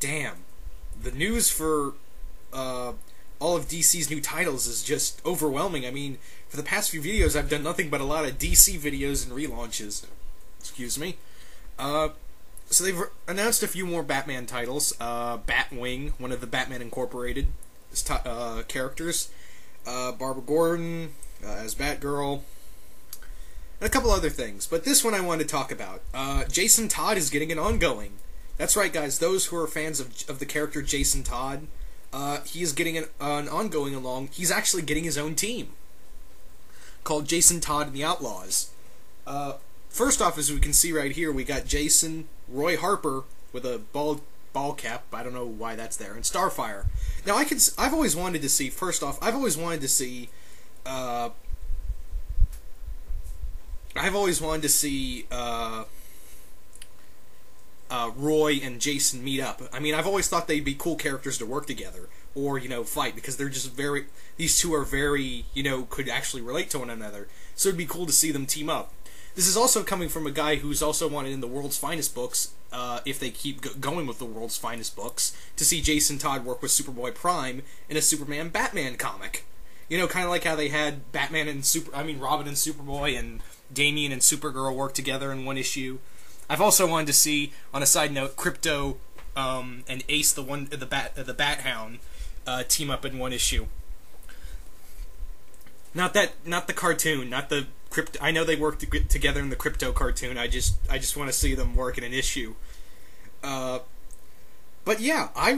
damn, the news for all of DC's new titles is just overwhelming. I mean, for the past few videos, I've done nothing but a lot of DC videos and relaunches. Excuse me. So they've announced a few more Batman titles. Batwing, one of the Batman Incorporated characters. Barbara Gordon as Batgirl. And a couple other things. But this one I wanted to talk about. Jason Todd is getting an ongoing. That's right, guys. Those who are fans of the character Jason Todd, he is getting an ongoing along. He's actually getting his own team called Jason Todd and the Outlaws. First off, as we can see right here, we got Jason, Roy Harper with a ball cap. I don't know why that's there, and Starfire. Now I've always wanted to see. First off, I've always wanted to see. Roy and Jason meet up. I mean, I've always thought they'd be cool characters to work together, or, fight, because they're just these two are very, could actually relate to one another. So it'd be cool to see them team up. This is also coming from a guy who's also wanted in the World's Finest books, if they keep going with the World's Finest books, to see Jason Todd work with Superboy Prime in a Superman-Batman comic. Kind of like how they had Robin and Superboy and Damian and Supergirl work together in one issue. I've also wanted to see, on a side note, Crypto and Ace, the Bat-Hound, team up in one issue. Not the cartoon, not the Crypto. I know they work together in the Crypto cartoon. I just want to see them work in an issue. But yeah, I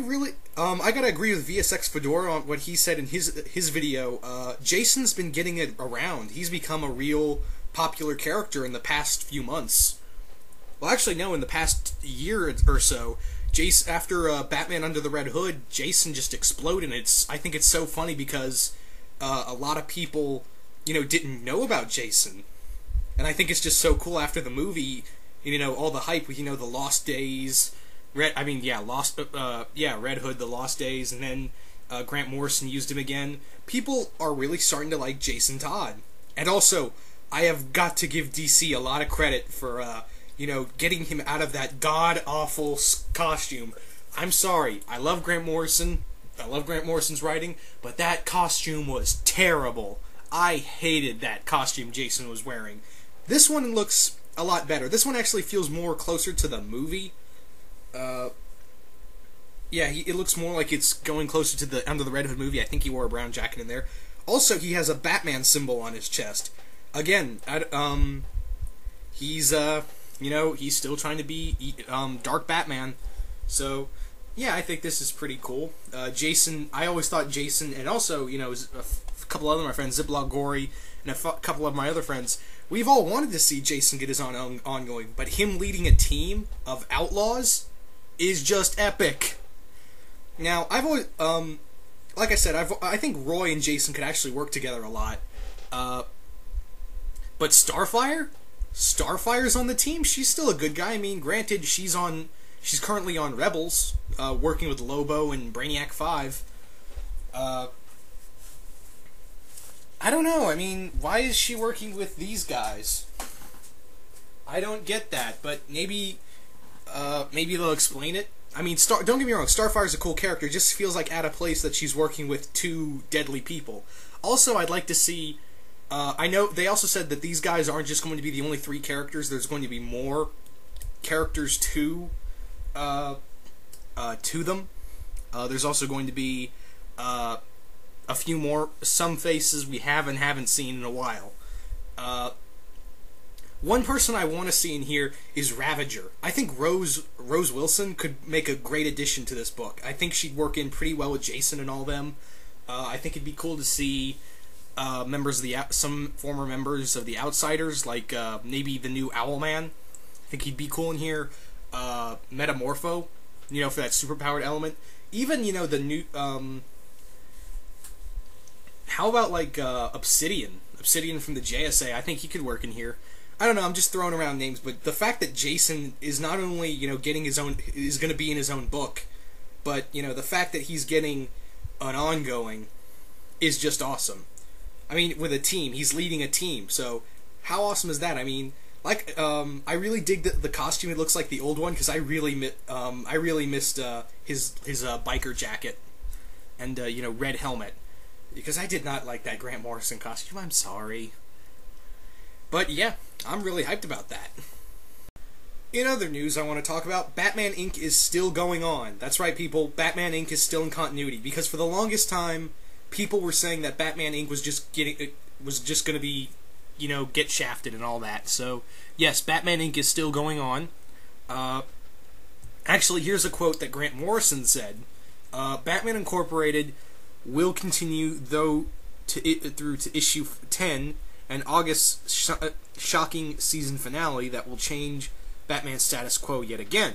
gotta agree with VSX Fedora on what he said in his video. Jason's been getting it around. He's become a real popular character in the past few months. Well, actually, no, in the past year or so. After Batman Under the Red Hood, Jason just exploded. I think it's so funny because a lot of people, didn't know about Jason. And I think it's just so cool after the movie, all the hype with, the Lost Days, Red Hood, the Lost Days, and then Grant Morrison used him again. People are really starting to like Jason Todd. And also, I have got to give DC a lot of credit for, getting him out of that god-awful costume. I'm sorry, I love Grant Morrison, I love Grant Morrison's writing, but that costume was terrible. I hated that costume Jason was wearing. This one looks a lot better. This one actually feels more closer to the movie. It looks more like it's going closer to the Under the Red Hood movie. I think he wore a brown jacket in there. Also, he has a Batman symbol on his chest. Again, he's still trying to be Dark Batman. So, yeah, I think this is pretty cool. Jason, I always thought Jason, and also, a couple other of my friends, Ziploc Gory, and a couple of my other friends, we've all wanted to see Jason get his own ongoing, but him leading a team of outlaws is just epic. Now, I've always, like I said, I think Roy and Jason could actually work together a lot. But Starfire? Starfire's on the team. She's still a good guy. I mean, granted, she's currently on Rebels, working with Lobo and Brainiac 5. I don't know. I mean, why is she working with these guys? I don't get that, but maybe they'll explain it. I mean, don't get me wrong, Starfire's a cool character. It just feels like out of place that she's working with two deadly people. Also, I'd like to see... I know they also said that these guys aren't just going to be the only 3 characters. There's going to be more characters to them. There's also going to be a few more, some faces we haven't seen in a while. One person I want to see in here is Ravager. I think Rose Wilson could make a great addition to this book. I think she'd work in pretty well with Jason and all them. I think it'd be cool to see some former members of the Outsiders, like maybe the new Owlman. I think he'd be cool in here. Metamorpho, for that superpowered element. Even, the new... how about, like, Obsidian? Obsidian from the JSA. I think he could work in here. I don't know, I'm just throwing around names, but the fact that Jason is not only, getting his own... is going to be in his own book, but, the fact that he's getting an ongoing is just awesome. I mean, with a team. He's leading a team, so how awesome is that? I mean, I really dig the costume. It looks like the old one because I really missed his biker jacket and red helmet, because I did not like that Grant Morrison costume. I'm sorry, but yeah, I'm really hyped about that. In other news, I want to talk about Batman Inc. is still going on. That's right, people. Batman Inc. is still in continuity, because for the longest time, people were saying that Batman Inc. was just going to be, get shafted and all that. So, yes, Batman Inc. is still going on. Actually, here's a quote that Grant Morrison said. Batman Incorporated will continue, through to issue 10, and August's shocking season finale that will change Batman's status quo yet again.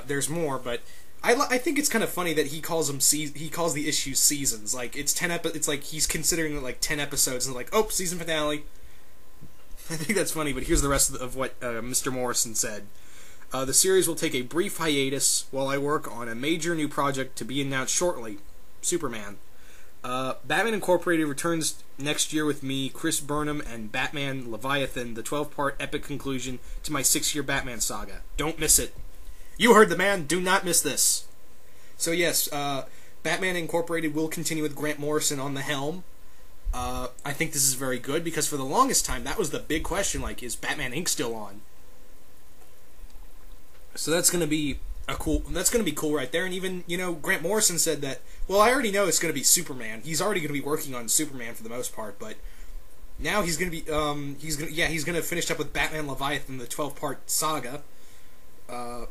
There's more, but I think it's kind of funny that he calls the issues seasons. Like, it's 10 it's like he's considering it like 10 episodes and like, oh, season finale. I think that's funny, but here's the rest of what Mr. Morrison said. The series will take a brief hiatus while I work on a major new project to be announced shortly, Superman. Batman Incorporated returns next year with me, Chris Burnham, and Batman Leviathan, the 12-part epic conclusion to my 6-year Batman saga. Don't miss it. You heard the man. Do not miss this. So yes, Batman Incorporated will continue with Grant Morrison on the helm. I think this is very good, because for the longest time, that was the big question, like, is Batman Inc. still on? So that's going to be cool right there. And even, Grant Morrison said that, well, I already know it's going to be Superman. He's already going to be working on Superman for the most part, but now he's going to be, he's going to finish up with Batman Leviathan, the 12-part saga. So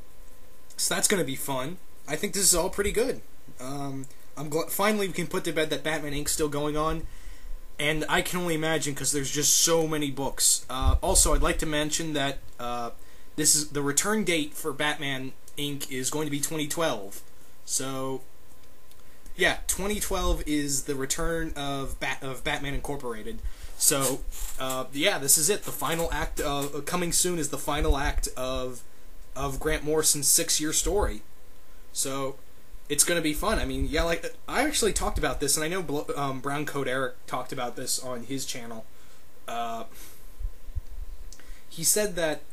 that's going to be fun. I think this is all pretty good. Finally we can put to bed that Batman Inc.'s still going on, and I can only imagine, because there's just so many books. Also, I'd like to mention that this is the return date for Batman Inc. is going to be 2012. So, yeah, 2012 is the return of Batman Incorporated. So, yeah, this is it. The final act coming soon is the final act of Grant Morrison's 6-year story. So, it's going to be fun. I mean, yeah, like, I actually talked about this, and I know Brown Coat Eric talked about this on his channel. He said that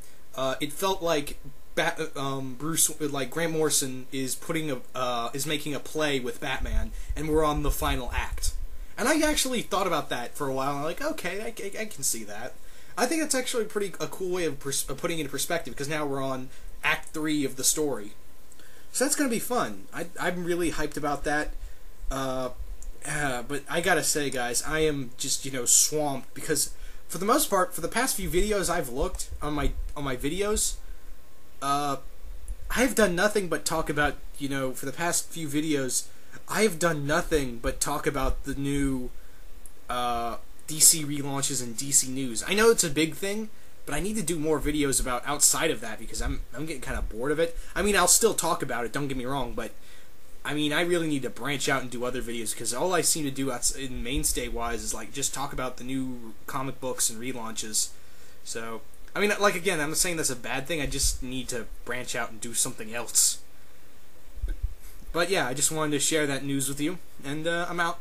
it felt like Grant Morrison is making a play with Batman, and we're on the final act. And I actually thought about that for a while, and I'm like, okay, I can see that. I think that's actually a cool way of putting it in perspective, because now we're on Act 3 of the story. So that's going to be fun. I'm really hyped about that. But I gotta say, guys, I am just, swamped, because for the most part, for the past few videos I've looked on my videos, I've done nothing but talk about, for the past few videos, I've done nothing but talk about the new DC relaunches and DC news. I know it's a big thing, but I need to do more videos about outside of that, because I'm getting kind of bored of it. I mean, I'll still talk about it, don't get me wrong, but I mean, I really need to branch out and do other videos, because all I seem to do in mainstay-wise is, like, just talk about the new comic books and relaunches. So, I mean, like, again, I'm not saying that's a bad thing, I just need to branch out and do something else. But yeah, I just wanted to share that news with you, and I'm out.